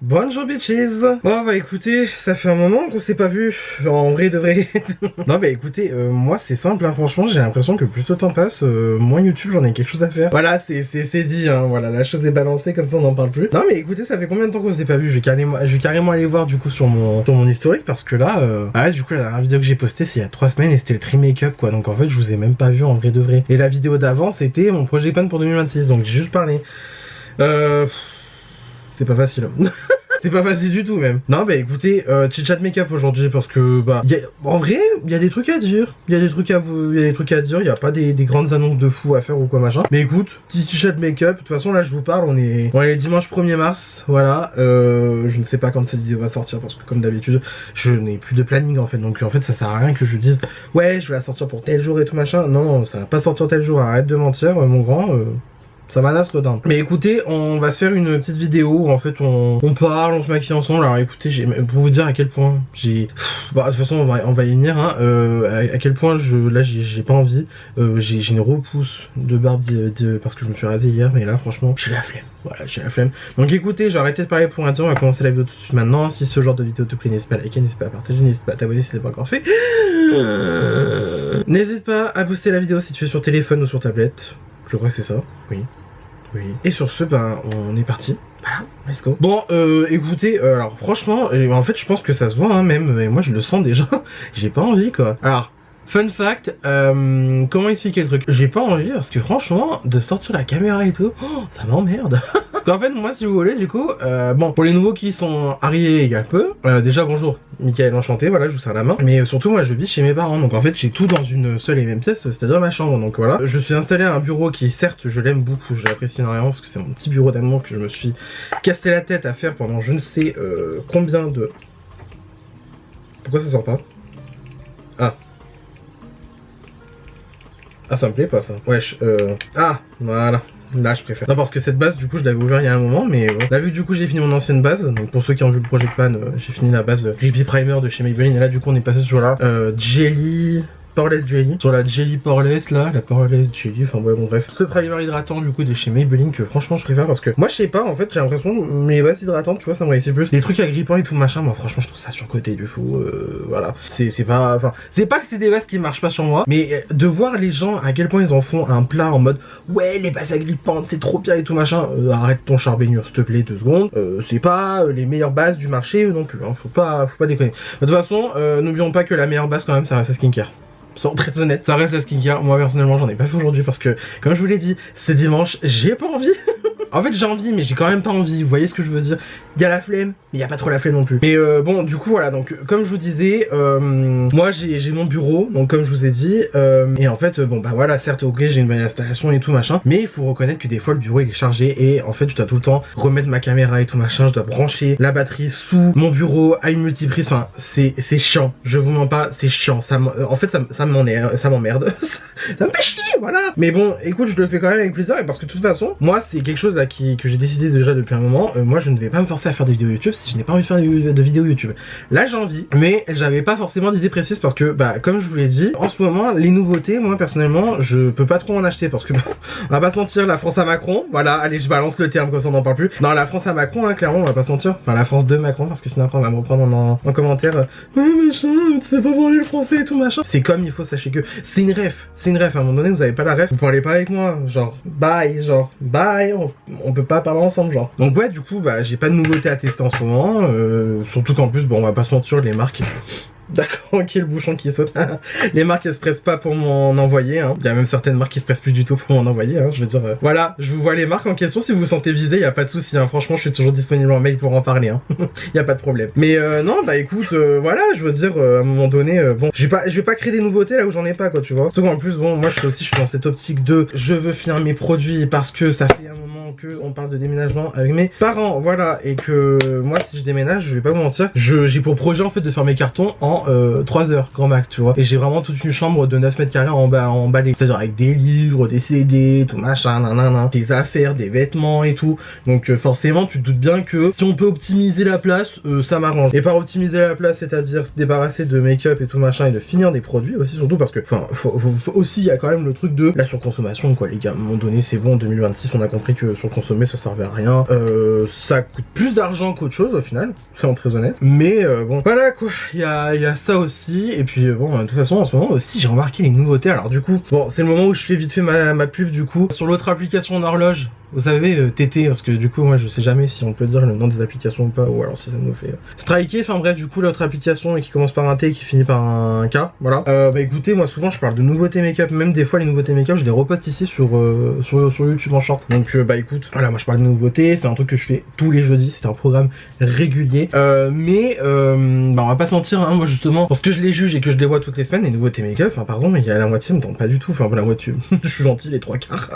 Bonjour bitches. Oh bah écoutez, ça fait un moment qu'on s'est pas vu, en vrai de vrai. Non bah écoutez, moi c'est simple hein, franchement j'ai l'impression que plus le temps passe, moins YouTube j'en ai quelque chose à faire. Voilà c'est dit hein, voilà la chose est balancée comme ça on n'en parle plus. Non mais écoutez ça fait combien de temps qu'on s'est pas vu, je vais carrément aller voir du coup sur mon historique parce que là, du coup la dernière vidéo que j'ai postée c'est il y a 3 semaines et c'était le tri make-up quoi, donc en fait je vous ai même pas vu en vrai de vrai. Et la vidéo d'avant c'était mon projet pan pour 2026, donc j'ai juste parlé. C'est pas facile. C'est pas facile du tout même. Non bah écoutez, chit-chat make-up aujourd'hui parce que bah en vrai il y a des trucs à dire. Il y a des trucs à dire, il n'y a pas des grandes annonces de fou à faire ou quoi machin. Mais écoute, petit chit-chat make-up, de toute façon là je vous parle, on est le dimanche 1er mars, voilà. Je ne sais pas quand cette vidéo va sortir parce que comme d'habitude, je n'ai plus de planning en fait. Donc en fait ça sert à rien que je dise ouais je vais la sortir pour tel jour et tout machin. Non, ça va pas sortir tel jour, arrête de mentir mon grand. Ça m'anasse le dingue. Mais écoutez, on va se faire une petite vidéo où en fait on parle, on se maquille ensemble. Alors écoutez, pour vous dire à quel point j'ai... Bah de toute façon on va y venir hein. À quel point j'ai pas envie. J'ai une repousse de barbe parce que je me suis rasé hier. Mais là franchement j'ai la flemme. Voilà j'ai la flemme. Donc écoutez, j'ai arrêté de parler pour un temps. On va commencer la vidéo tout de suite maintenant. Si ce genre de vidéo te plaît, n'hésite pas à liker, n'hésite pas à partager, n'hésite pas à t'abonner si c'est pas encore fait. N'hésite pas à booster la vidéo si tu es sur téléphone ou sur tablette. Je crois que c'est ça, oui. Oui. Et sur ce, ben, on est parti. Voilà, let's go. Bon, écoutez, alors franchement, en fait, je pense que ça se voit, hein, même, et moi je le sens déjà. J'ai pas envie, quoi. Alors, fun fact, comment expliquer le truc? J'ai pas envie parce que franchement, de sortir la caméra et tout, ça m'emmerde. En fait, moi, si vous voulez, du coup, bon, pour les nouveaux qui sont arrivés il y a peu, déjà bonjour, Mickaël enchanté, voilà, je vous serre la main. Mais surtout, moi, je vis chez mes parents, donc en fait, j'ai tout dans une seule et même pièce, c'est-à-dire ma chambre. Donc voilà, je suis installé à un bureau qui, certes, je l'aime beaucoup, je l'apprécie énormément parce que c'est mon petit bureau d'amour que je me suis cassé la tête à faire pendant je ne sais combien de... Pourquoi ça sort pas? Ah, ça me plaît pas ça. Wesh, ah, voilà. Là je préfère. Non parce que cette base du coup je l'avais ouvert il y a un moment mais bon. Là vu que du coup j'ai fini mon ancienne base. Donc pour ceux qui ont vu le Project Pan, j'ai fini la base Creepy Primer de chez Maybelline. Et là du coup on est passé sur la Jelly Poreless Jelly. Sur la Jelly Poreless là, la Poreless Jelly, enfin ouais bon bref. Ce primer hydratant du coup de chez Maybelline que franchement je préfère parce que moi je sais pas en fait j'ai l'impression mes bases hydratantes tu vois ça me réussit plus. Les trucs agrippants et tout machin moi franchement je trouve ça surcoté du fou voilà. C'est pas, enfin c'est pas que c'est des bases qui marchent pas sur moi mais de voir les gens à quel point ils en font un plat en mode ouais les bases agrippantes c'est trop bien et tout machin, arrête ton charbaignure s'il te plaît 2 secondes, c'est pas les meilleures bases du marché non plus hein. Faut pas déconner. De toute façon n'oublions pas que la meilleure base quand même ça reste la skincare. Soyons très honnête, ça reste la skincare. Moi personnellement j'en ai pas fait aujourd'hui parce que comme je vous l'ai dit c'est dimanche, j'ai pas envie. En fait j'ai envie mais j'ai quand même pas envie, vous voyez ce que je veux dire. Il y a la flemme mais il y a pas trop la flemme non plus. Mais bon du coup voilà, donc comme je vous disais, moi j'ai mon bureau donc comme je vous ai dit et en fait bon bah voilà certes ok j'ai une bonne installation et tout machin mais il faut reconnaître que des fois le bureau il est chargé et en fait je dois tout le temps remettre ma caméra et tout machin, je dois brancher la batterie sous mon bureau à une multiprise, enfin c'est chiant, je vous mens pas, c'est chiant, en fait ça m'emmerde, ça me fait chier voilà. Mais bon écoute je le fais quand même avec plaisir et parce que de toute façon moi c'est quelque chose là que j'ai décidé déjà depuis un moment, moi je ne vais pas me forcer à faire des vidéos YouTube si je n'ai pas envie de faire de vidéos YouTube. Là j'ai envie mais j'avais pas forcément d'idée précise parce que bah comme je vous l'ai dit en ce moment les nouveautés moi personnellement je peux pas trop en acheter parce que bah, on va pas se mentir, la France à Macron, voilà allez je balance le terme comme ça on n'en parle plus. Non la France à Macron hein, clairement on va pas se mentir, enfin la France de Macron parce que sinon après on va me reprendre en commentaire machin tu sais pas parler le français et tout machin. C'est comme il faut sachez que c'est une ref à un moment donné vous avez pas la ref, vous parlez pas avec moi genre bye on peut pas parler ensemble genre. Donc ouais du coup bah j'ai pas de nouveautés à tester en ce moment, surtout qu'en plus bon on va pas se mentir les marques d'accord ok le bouchon qui saute. Les marques elles se pressent pas pour m'en envoyer hein. Il y a même certaines marques qui se pressent plus du tout pour m'en envoyer hein. Je veux dire voilà je vous vois les marques en question si vous vous sentez visé y a pas de souci hein. Franchement je suis toujours disponible en mail pour en parler hein. Y a pas de problème. Mais non bah écoute voilà je veux dire à un moment donné bon je vais pas créer des nouveautés là où j'en ai pas quoi tu vois. Surtout qu'en plus bon moi je suis dans cette optique de je veux finir mes produits parce que ça fait un moment que on parle de déménagement avec mes parents voilà et que moi si je déménage je vais pas vous mentir j'ai pour projet en fait de faire mes cartons en 3 heures grand max tu vois et j'ai vraiment toute une chambre de 9 mètres carrés emballée, c'est à dire avec des livres, des CD, tout machin nanana, des affaires, des vêtements et tout donc forcément tu te doutes bien que si on peut optimiser la place ça m'arrange. Et par optimiser la place c'est à dire se débarrasser de make-up et tout machin et de finir des produits aussi surtout parce que enfin faut aussi il y a quand même le truc de la surconsommation quoi les gars, à un moment donné c'est bon en 2026 on a compris que surconsommé, ça servait à rien. Ça coûte plus d'argent qu'autre chose au final, soyons très honnête. Mais bon, voilà quoi, il y a ça aussi. Et puis bon, de toute façon en ce moment aussi j'ai remarqué les nouveautés. Alors du coup, bon c'est le moment où je fais vite fait ma pub du coup. Sur l'autre application d'horloge, vous savez, TT, parce que du coup moi je sais jamais si on peut dire le nom des applications ou pas, ou alors si ça nous fait striker, enfin bref du coup l'autre application qui commence par un T et qui finit par un K, voilà. Bah écoutez, moi souvent je parle de nouveautés make-up, même des fois les nouveautés make-up je les reposte ici sur YouTube en short. Donc bah écoute, voilà, moi je parle de nouveautés, c'est un truc que je fais tous les jeudis, c'est un programme régulier. Mais bah on va pas se mentir, hein, moi justement, parce que je les juge et que je les vois toutes les semaines, les nouveautés make-up, enfin pardon, mais il y a la moitié me tente pas du tout, enfin la moitié, je suis gentil, les 3/4.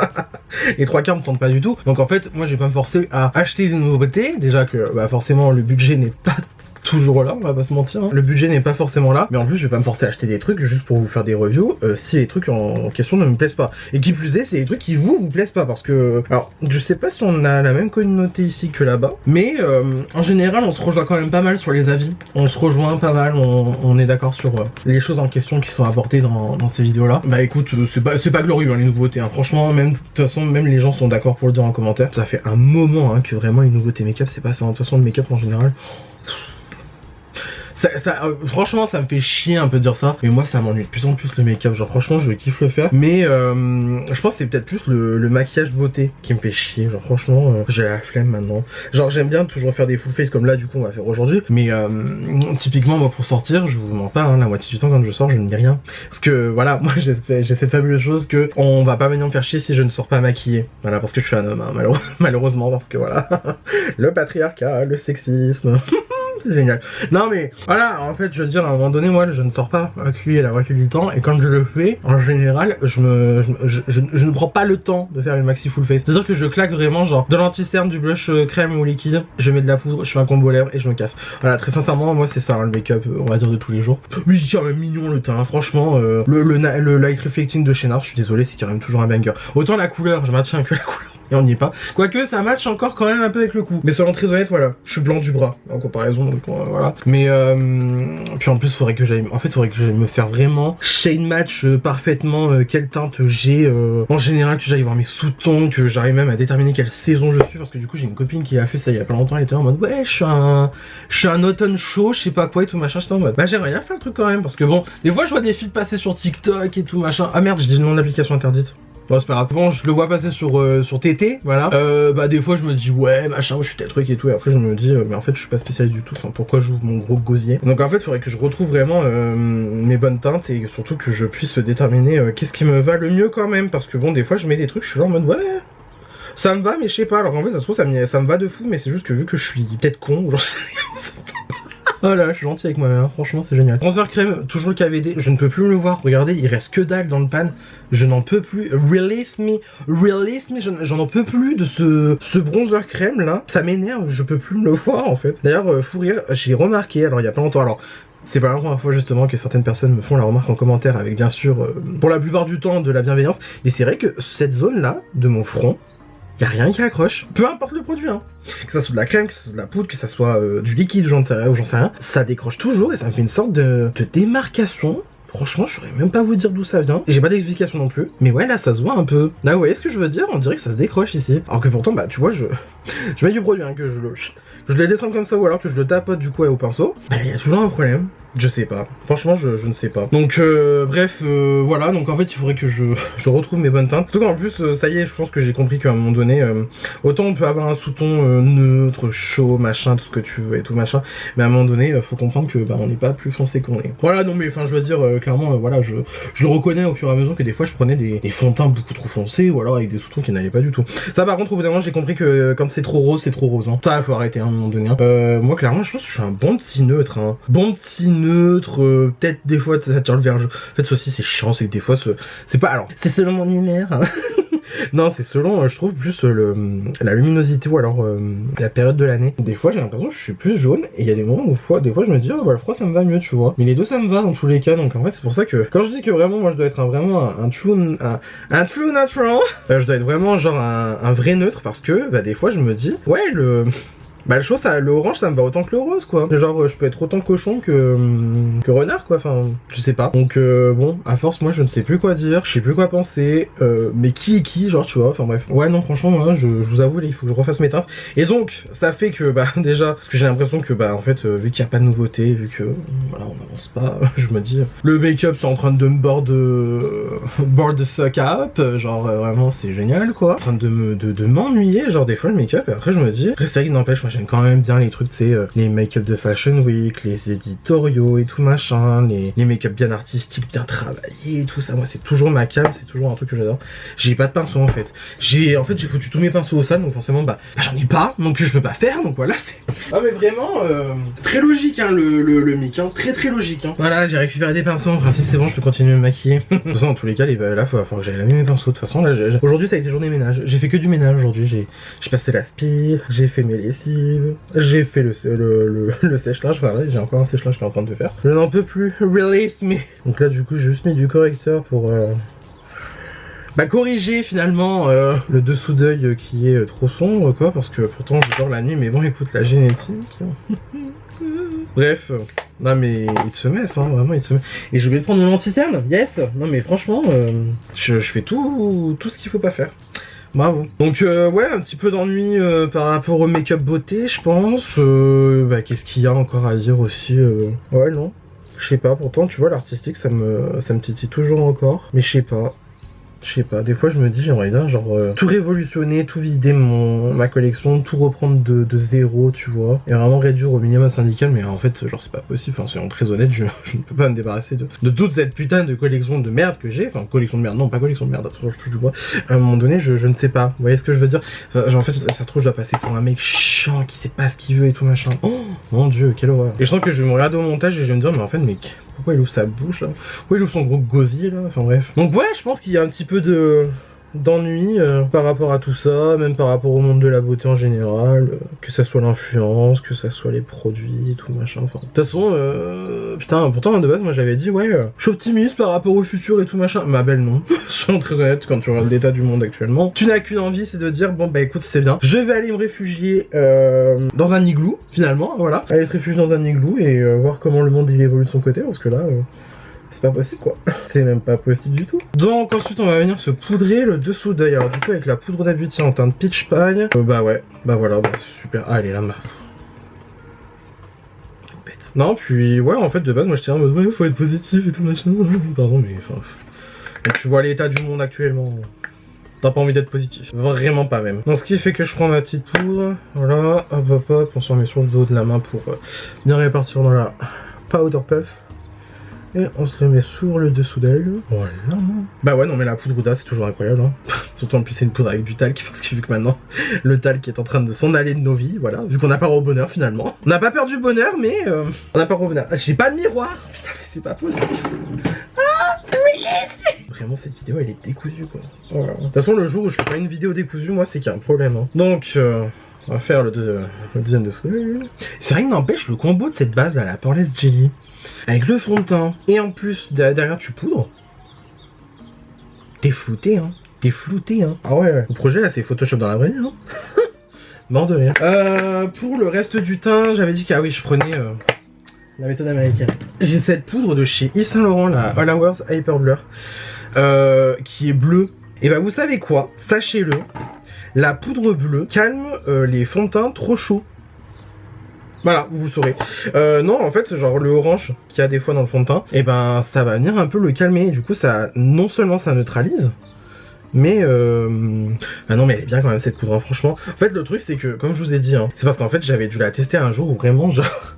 Les 3/4 me tentent pas du tout. Donc en fait, moi je vais pas me forcer à acheter des nouveautés. Déjà que bah, forcément le budget n'est pas toujours là, on va pas se mentir, hein. Le budget n'est pas forcément là, mais en plus je vais pas me forcer à acheter des trucs juste pour vous faire des reviews si les trucs en question ne me plaisent pas. Et qui plus est, c'est des trucs qui vous plaisent pas, parce que alors je sais pas si on a la même communauté ici que là-bas, mais en général on se rejoint quand même pas mal sur les avis, on se rejoint pas mal, on est d'accord sur les choses en question qui sont apportées dans ces vidéos là. Bah écoute, c'est pas glorieux hein, les nouveautés, hein. Franchement, même de toute façon même les gens sont d'accord pour le dire en commentaire. Ça fait un moment hein, que vraiment les nouveautés make-up c'est pas ça, de toute façon le make-up en général franchement ça me fait chier un peu de dire ça, mais moi ça m'ennuie de plus en plus le make-up, genre franchement je kiffe le faire, mais je pense que c'est peut-être plus le maquillage beauté qui me fait chier, genre franchement j'ai la flemme maintenant. Genre j'aime bien toujours faire des full face comme là du coup on va faire aujourd'hui, mais typiquement moi pour sortir, je vous mens pas, hein, la moitié du temps quand je sors je ne dis rien, parce que voilà, moi j'ai cette fabuleuse chose que on va pas venir me faire chier si je ne sors pas maquillée, voilà, parce que je suis un homme, hein, malheureusement, parce que voilà, le patriarcat, le sexisme. C'est génial. Non mais voilà, en fait je veux dire, à un moment donné moi je ne sors pas maquillée la moitié du temps, et quand je le fais en général je ne prends pas le temps de faire une maxi full face, c'est à dire que je claque vraiment genre de l'anti-cerne, du blush crème ou liquide, je mets de la poudre, je fais un combo lèvres et je me casse. Voilà, très sincèrement moi c'est ça hein, le make-up on va dire de tous les jours. Oui c'est quand même mignon le teint hein, franchement, le light reflecting de chez NARS, je suis désolé, c'est quand même toujours un banger. Autant la couleur, je maintiens que la couleur et on n'y est pas. Quoique ça match encore quand même un peu avec le coup. Mais soyons très honnête, voilà, je suis blanc du bras en comparaison, donc voilà. Mais puis en plus faudrait que j'aille me faire vraiment shade match parfaitement quelle teinte j'ai en général, que j'aille voir mes sous-tons, que j'arrive même à déterminer quelle saison je suis, parce que du coup j'ai une copine qui a fait ça il y a pas longtemps, elle était en mode ouais je suis un automne chaud, je sais pas quoi et tout machin, j'étais en mode bah j'aimerais bien faire le truc quand même, parce que bon, des fois je vois des filles passer sur TikTok et tout machin. Ah merde, j'ai dit le nom de l'application interdite. Bon c'est pas grave, bon je le vois passer sur TT, voilà, bah des fois je me dis ouais machin, je suis tel truc et tout, et après je me dis mais en fait je suis pas spécialiste du tout, enfin pourquoi j'ouvre mon gros gosier. Donc en fait il faudrait que je retrouve vraiment mes bonnes teintes, et surtout que je puisse déterminer qu'est-ce qui me va le mieux quand même, parce que bon des fois je mets des trucs, je suis là en mode ouais ça me va, mais je sais pas, alors en fait ça se trouve ça me va de fou, mais c'est juste que vu que je suis peut-être con, genre oh là, je suis gentil avec moi-même, hein. Franchement c'est génial. Bronzer crème, toujours le KVD, je ne peux plus le voir, regardez, il reste que dalle dans le pan, je n'en peux plus, release me, j'en en peux plus de ce bronzer crème là, ça m'énerve, je peux plus me le voir en fait. D'ailleurs, fou rire, j'ai remarqué, alors il y a pas longtemps, alors c'est pas la première fois justement que certaines personnes me font la remarque en commentaire, avec bien sûr, pour la plupart du temps, de la bienveillance, mais c'est vrai que cette zone là, de mon front, y a rien qui accroche, peu importe le produit hein. Que ça soit de la crème, que ça soit de la poudre, que ça soit du liquide, j'en sais rien, ou j'en sais rien, ça décroche toujours et ça me fait une sorte de démarcation. Franchement, je saurais même pas vous dire d'où ça vient, et j'ai pas d'explication non plus, mais ouais là ça se voit un peu. Là vous voyez ce que je veux dire, on dirait que ça se décroche ici, alors que pourtant bah tu vois je mets du produit hein, que je le descends comme ça, ou alors que je le tapote du coup au pinceau, bah y a toujours un problème. Je sais pas, franchement je ne sais pas. Donc bref, voilà, donc en fait il faudrait que je retrouve mes bonnes teintes. Surtout qu'en plus, ça y est, je pense que j'ai compris qu'à un moment donné, autant on peut avoir un sous-ton neutre, chaud, machin, tout ce que tu veux et tout machin, mais à un moment donné, faut comprendre que bah on n'est pas plus foncé qu'on est. Voilà, non mais enfin je veux dire, clairement, voilà, je le reconnais au fur et à mesure que des fois je prenais des fonds de teint beaucoup trop foncés, ou alors avec des sous-tons qui n'allaient pas du tout. Ça par contre, au bout d'un moment, j'ai compris que quand c'est trop rose, c'est trop rose. Hein. Ça, faut arrêter hein, à un moment donné. Hein. Moi clairement, je pense que je suis un bon petit neutre. Hein. Bon petit neutre, peut-être des fois ça tire le verre. En fait, ça aussi c'est chiant, c'est que des fois c'est pas. Alors, c'est selon mon hiver. Hein. Non, c'est selon, je trouve, plus la luminosité ou alors la période de l'année. Des fois, j'ai l'impression que je suis plus jaune, et il y a des moments où des fois je me dis, oh bah le froid ça me va mieux, tu vois. Mais les deux ça me va dans tous les cas, donc en fait c'est pour ça que quand je dis que vraiment moi je dois être vraiment un true natural, je dois être vraiment genre un vrai neutre, parce que bah des fois je me dis, ouais Bah le chose, le orange ça me va autant que le rose quoi. Genre je peux être autant cochon que renard quoi, enfin je sais pas. Donc bon, à force moi je ne sais plus quoi dire, je sais plus quoi penser, mais qui est qui genre tu vois, enfin bref. Ouais non franchement moi je vous avoue il faut que je refasse mes teintes. Et donc ça fait que bah déjà, parce que j'ai l'impression que bah en fait vu qu'il n'y a pas de nouveauté, vu que voilà on avance pas, je me dis le make-up c'est en train de me board the fuck up, genre vraiment c'est génial quoi. En train de m'ennuyer genre des fois le make-up et après je me dis, après c'est vrai que n'empêche moi j'aime quand même bien les trucs, tu sais, les make-up de Fashion Week, les éditoriaux et tout machin, les make-up bien artistiques, bien travaillés et tout ça. Moi, c'est toujours ma cam, c'est toujours un truc que j'adore. J'ai pas de pinceau en fait. J'ai foutu tous mes pinceaux au sale, donc forcément, bah j'en ai pas, donc je peux pas faire, donc voilà, c'est. Ah, mais vraiment, très logique, hein, le mic, hein, très logique, hein. Voilà, j'ai récupéré des pinceaux, en principe, c'est bon, je peux continuer à me maquiller. De toute façon, dans tous les cas, là, faut que j'aille laver mes pinceaux. De toute façon, là, aujourd'hui, ça a été journée ménage. J'ai fait que du ménage aujourd'hui, j'ai passé l'aspi, j'ai fait mes lessives, j'ai fait le sèche-linge, voilà, j'ai encore un sèche-linge qui est en train de faire. Je n'en peux plus, release me. Donc là du coup j'ai juste mis du correcteur pour bah corriger finalement le dessous d'œil qui est trop sombre quoi, parce que pourtant je dors la nuit, mais bon écoute la génétique. Bref, non mais il se met hein, vraiment il se met. Et j'ai oublié de prendre mon anti-cerne, yes. Non mais franchement je fais tout ce qu'il faut pas faire. Bravo. Donc ouais, un petit peu d'ennui par rapport au make-up beauté, je pense. Bah qu'est-ce qu'il y a encore à dire aussi ouais non, je sais pas. Pourtant tu vois l'artistique ça me titille toujours encore, mais je sais pas. Je sais pas, des fois je me dis j'aimerais bien genre tout révolutionner, tout vider ma collection, tout reprendre de zéro tu vois, et vraiment réduire au minimum syndical, mais en fait genre c'est pas possible, enfin soyons très honnêtes, je ne peux pas me débarrasser de toute cette putain de collection de merde que j'ai, enfin collection de merde, non pas collection de merde, attention je touche du bois, à un moment donné je ne sais pas, vous voyez ce que je veux dire, enfin, genre en fait ça se trouve je dois passer pour un mec chiant qui sait pas ce qu'il veut et tout machin, oh mon dieu quelle horreur, et je sens que je vais me regarder au montage et je vais me dire mais en fait mec, pourquoi il ouvre sa bouche là? Pourquoi il ouvre son gros gosier là? Enfin bref. Donc ouais, je pense qu'il y a un petit peu d'ennui par rapport à tout ça, même par rapport au monde de la beauté en général, que ça soit l'influence, que ça soit les produits, tout machin, enfin. De toute façon, putain, pourtant de base moi j'avais dit ouais, je suis optimiste par rapport au futur et tout machin. Ma belle non, soyons très honnête, quand tu regardes l'état du monde actuellement, tu n'as qu'une envie, c'est de dire bon bah écoute c'est bien, je vais aller me réfugier dans un igloo, finalement, voilà. Aller se réfugier dans un igloo et voir comment le monde il évolue de son côté, parce que là... c'est pas possible quoi, c'est même pas possible du tout. Donc ensuite on va venir se poudrer le dessous d'œil. Alors du coup avec la poudre d'abiti en teinte peach pie, bah ouais, bah voilà, bah c'est super. Ah elle est là, bah. Non puis ouais en fait de base moi j'étais en mode ouais faut être positif et tout machin. Pardon mais enfin... Donc, tu vois l'état du monde actuellement, t'as pas envie d'être positif, vraiment pas même. Donc ce qui fait que je prends ma petite poudre, voilà, hop, on s'en met sur le dos de la main pour bien répartir dans la powder puff. Et on se le met sur le dessous d'elle. Voilà. Bah ouais non mais la poudre Huda c'est toujours incroyable hein. Surtout en plus c'est une poudre avec du talc, parce que vu que maintenant le talc est en train de s'en aller de nos vies, voilà, vu qu'on n'a pas au bonheur finalement. On n'a pas perdu le bonheur mais on n'a pas au bonheur. J'ai pas de miroir. Putain mais c'est pas possible. Ah release. Vraiment cette vidéo elle est décousue quoi. Voilà. De toute façon le jour où je fais pas une vidéo décousue moi c'est qu'il y a un problème hein. Donc on va faire le deuxième dessous. C'est vrai que n'empêche le combo de cette base là, la Poreless Jelly, avec le fond de teint, et en plus derrière tu poudres. T'es flouté hein. T'es flouté hein. Ah ouais, le projet là c'est Photoshop dans la vraie vie hein. Mort de rire. Pour le reste du teint, j'avais dit que ah oui je prenais la méthode américaine. J'ai cette poudre de chez Yves Saint Laurent, la All Hours Hyper Blur, qui est bleue. Et bah vous savez quoi, sachez-le, la poudre bleue calme les fonds de teint trop chauds. Voilà, vous saurez. Non, en fait, genre le orange qu'il y a des fois dans le fond de teint, et ben ça va venir un peu le calmer. Et du coup, ça, non seulement ça neutralise, mais ah non mais elle est bien quand même cette poudre, hein, franchement. En fait, le truc c'est que, comme je vous ai dit, hein, c'est parce qu'en fait j'avais dû la tester un jour où vraiment genre...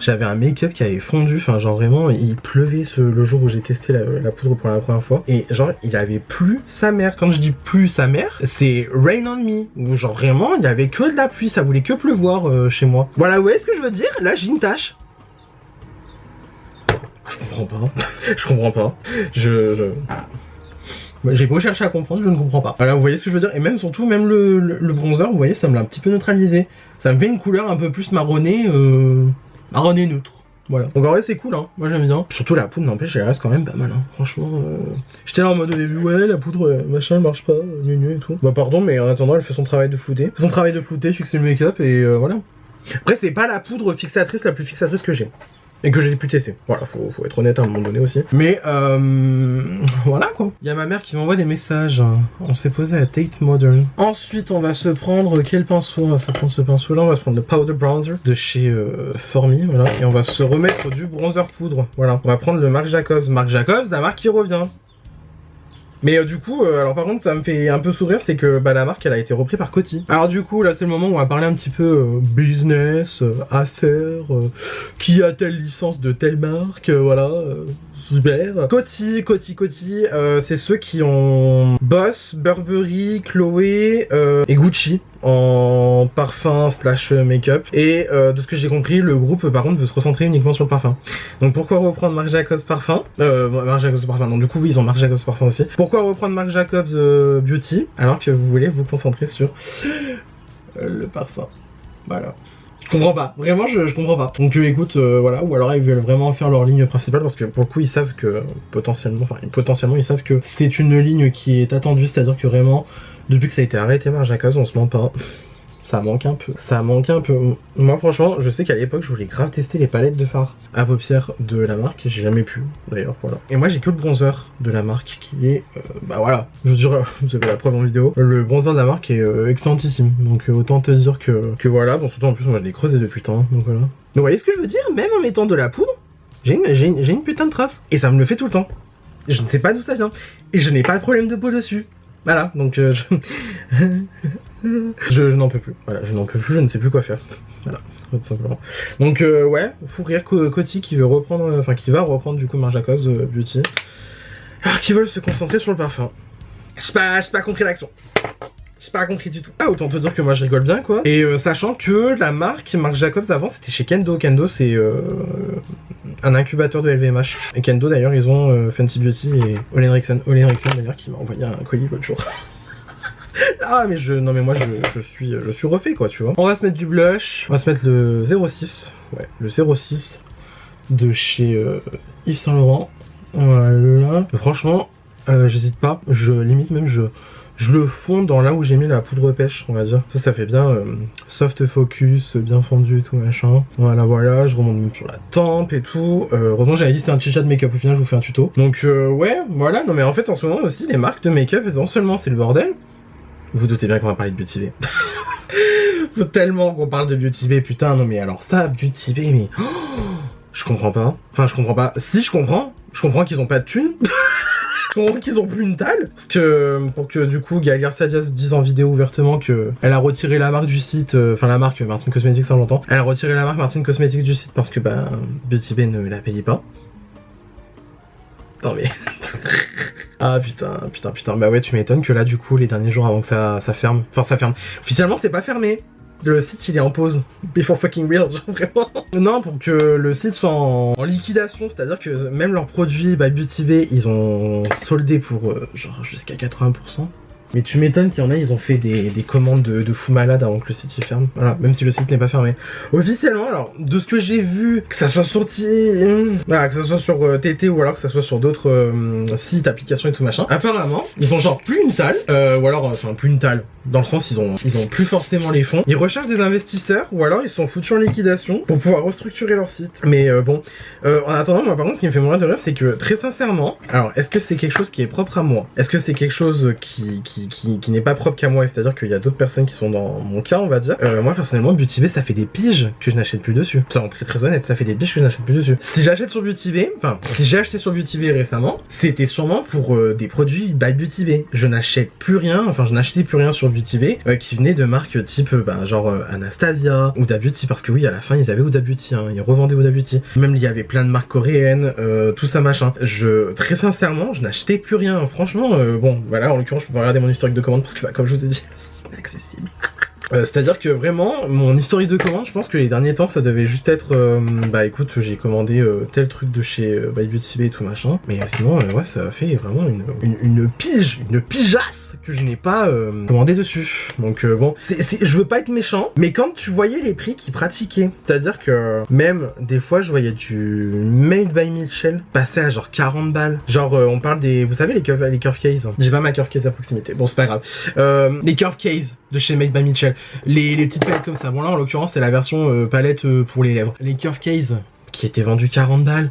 J'avais un make-up qui avait fondu, enfin genre vraiment il pleuvait le jour où j'ai testé la poudre pour la première fois. Et genre il avait plus sa mère, quand je dis plus sa mère, c'est rain on me. Où genre vraiment il y avait que de la pluie, ça voulait que pleuvoir chez moi. Voilà, vous voyez ce que je veux dire? Là j'ai une tache. Je comprends pas, je comprends pas. J'ai beau chercher à comprendre, je ne comprends pas. Voilà, vous voyez ce que je veux dire? Et même surtout, même le bronzer, vous voyez, ça me l'a un petit peu neutralisé. Ça me fait une couleur un peu plus marronnée, marronné neutre, voilà. Donc en vrai c'est cool hein, moi j'aime bien. Surtout la poudre n'empêche elle reste quand même pas mal hein, franchement. J'étais là en mode au début ouais la poudre machin elle marche pas, et tout. Bah pardon mais en attendant elle fait son travail de flouté. Son travail de flouté, je sais que c'est le make-up et voilà. Après c'est pas la poudre fixatrice la plus fixatrice que j'ai. Et que j'ai pu tester. Voilà, faut être honnête à un moment donné aussi. Mais voilà quoi. Il y a ma mère qui m'envoie des messages. On s'est posé à Tate Modern. Ensuite, on va se prendre quel pinceau? On va se prendre ce pinceau là. On va se prendre le Powder Bronzer de chez Formi. Voilà. Et on va se remettre du bronzer poudre. Voilà. On va prendre le Marc Jacobs. Marc Jacobs, la marque qui revient. Mais du coup, alors par contre ça me fait un peu sourire, c'est que la marque elle a été reprise par Coty. Alors du coup là c'est le moment où on va parler un petit peu business, affaires, qui a telle licence de telle marque, voilà, super. Coty, c'est ceux qui ont Boss, Burberry, Chloé et Gucci en parfum slash make-up. Et de ce que j'ai compris, le groupe par contre veut se recentrer uniquement sur le parfum. Donc pourquoi reprendre Marc Jacobs parfum, Marc Jacobs parfum, donc du coup oui ils ont Marc Jacobs parfum aussi. Pourquoi reprendre Marc Jacobs Beauty alors que vous voulez vous concentrer sur le parfum? Voilà. Je comprends pas, vraiment je comprends pas. Donc écoute, voilà, ou alors ils veulent vraiment faire leur ligne principale parce que pour le coup ils savent que potentiellement ils savent que c'est une ligne qui est attendue, c'est-à-dire que vraiment depuis que ça a été arrêté Marc Jacobs on se ment pas. Ça manque un peu. Ça manque un peu. Moi franchement, je sais qu'à l'époque je voulais grave tester les palettes de fard à paupières de la marque. J'ai jamais pu d'ailleurs, voilà. Et moi j'ai que le bronzer de la marque qui est... bah voilà, je dirais, vous avez la preuve en vidéo. Le bronzer de la marque est excellentissime. Donc autant te dire que voilà. Bon surtout en plus moi je l'ai creusé depuis le temps. Donc voilà. Donc vous voyez ce que je veux dire? Même en mettant de la poudre, j'ai une putain de trace. Et ça me le fait tout le temps. Je ne sais pas d'où ça vient. Et je n'ai pas de problème de peau dessus. Voilà, donc je n'en peux plus. Voilà, je n'en peux plus, je ne sais plus quoi faire. Voilà, tout simplement. Donc ouais, fou rire Coty qui veut reprendre, enfin qui va reprendre du coup Marc Jacobs Beauty. Alors qu'ils veulent se concentrer sur le parfum. J'ai pas compris l'action. J'ai pas compris du tout. Ah, autant te dire que moi je rigole bien quoi. Et sachant que la marque Marc Jacobs avant c'était chez Kendo. Kendo c'est un incubateur de LVMH. Et Kendo d'ailleurs ils ont Fenty Beauty et Ole Henriksen. Ole Henriksen d'ailleurs qui m'a envoyé un colis l'autre jour. Ah mais non mais moi je suis refait quoi tu vois. On va se mettre du blush. On va se mettre le 06. Ouais, le 06 de chez Yves Saint Laurent. Voilà. Franchement j'hésite pas. Limite même je le fonds dans là où j'ai mis la poudre pêche, on va dire. Ça fait bien soft focus, bien fondu et tout machin. Voilà, je remonte même sur la tempe et tout. Heureusement j'avais dit c'était un petit chat de make-up, au final je vous fais un tuto. Donc ouais, voilà, non mais en fait en ce moment aussi les marques de make-up, non seulement c'est le bordel, vous vous doutez bien qu'on va parler de Beauty Bay. Faut tellement qu'on parle de Beauty Bay, putain, non mais alors ça, Beauty Bay, mais... Oh, je comprends pas. Enfin je comprends pas. Si je comprends qu'ils ont pas de thunes. Qu'ils ont plus une talle, parce que pour que du coup Gaël Garcia Diaz dise en vidéo ouvertement que elle a retiré la marque du site, enfin la marque Martin Cosmetics, ça j'entends, elle a retiré la marque Martin Cosmetics du site parce que bah Beauty Bay ne la payait pas. Non mais ah putain, bah ouais tu m'étonnes que là du coup les derniers jours avant que ça ferme, enfin ça ferme, officiellement c'est pas fermé. Le site il est en pause, before fucking real, genre vraiment. Non, pour que le site soit en liquidation, c'est-à-dire que même leurs produits Beauty Bay ils ont soldé pour genre jusqu'à 80%. Mais tu m'étonnes qu'il y en a, ils ont fait des commandes de fou malade avant que le site y ferme. Voilà, même si le site n'est pas fermé. Officiellement, alors, de ce que j'ai vu, que ça soit sorti, voilà, que ça soit sur TT ou alors que ça soit sur d'autres sites, applications et tout machin, apparemment, ils ont genre plus une talle, ou alors, enfin plus une talle, dans le sens ils ont plus forcément les fonds. Ils recherchent des investisseurs ou alors ils sont foutus en liquidation pour pouvoir restructurer leur site. Mais bon, en attendant, moi par contre, ce qui me fait mourir de rire, c'est que très sincèrement, alors est-ce que c'est quelque chose qui est propre à moi? Est-ce que c'est quelque chose qui n'est pas propre qu'à moi, c'est-à-dire qu'il y a d'autres personnes qui sont dans mon cas, on va dire. Moi personnellement, Beauty Bay, ça fait des piges que je n'achète plus dessus. C'est très honnête, ça fait des piges que je n'achète plus dessus. Si j'achète sur Beauty Bay, enfin, si j'ai acheté sur Beauty Bay récemment, c'était sûrement pour des produits by Beauty Bay. Je n'achète plus rien, enfin je n'achetais plus rien sur Beauty Bay qui venait de marques type genre Anastasia, Huda Beauty, parce que oui, à la fin ils avaient Huda Beauty, hein, ils revendaient Huda Beauty. Même il y avait plein de marques coréennes, tout ça machin. Très sincèrement, je n'achetais plus rien. Franchement, bon, voilà, en l'occurrence, je peux pas regarder mon historique de commande parce que, bah, comme je vous ai dit, c'est inaccessible. C'est-à-dire que vraiment, mon historique de commande, je pense que les derniers temps, ça devait juste être, bah écoute, j'ai commandé tel truc de chez By Beauty Bay et tout machin. Mais sinon, ouais, ça a fait vraiment une pigeasse que je n'ai pas commandé dessus. Donc bon, je veux pas être méchant, mais quand tu voyais les prix qu'ils pratiquaient, c'est-à-dire que même des fois je voyais du Made by Mitchell passer à genre 40 balles. Genre on parle des, vous savez les curve case. J'ai pas ma curve case à proximité. Bon c'est pas grave. Les curve case de chez Made by Mitchell. Les petites palettes comme ça. Bon là en l'occurrence c'est la version palette pour les lèvres. Les curve case qui étaient vendus 40 balles.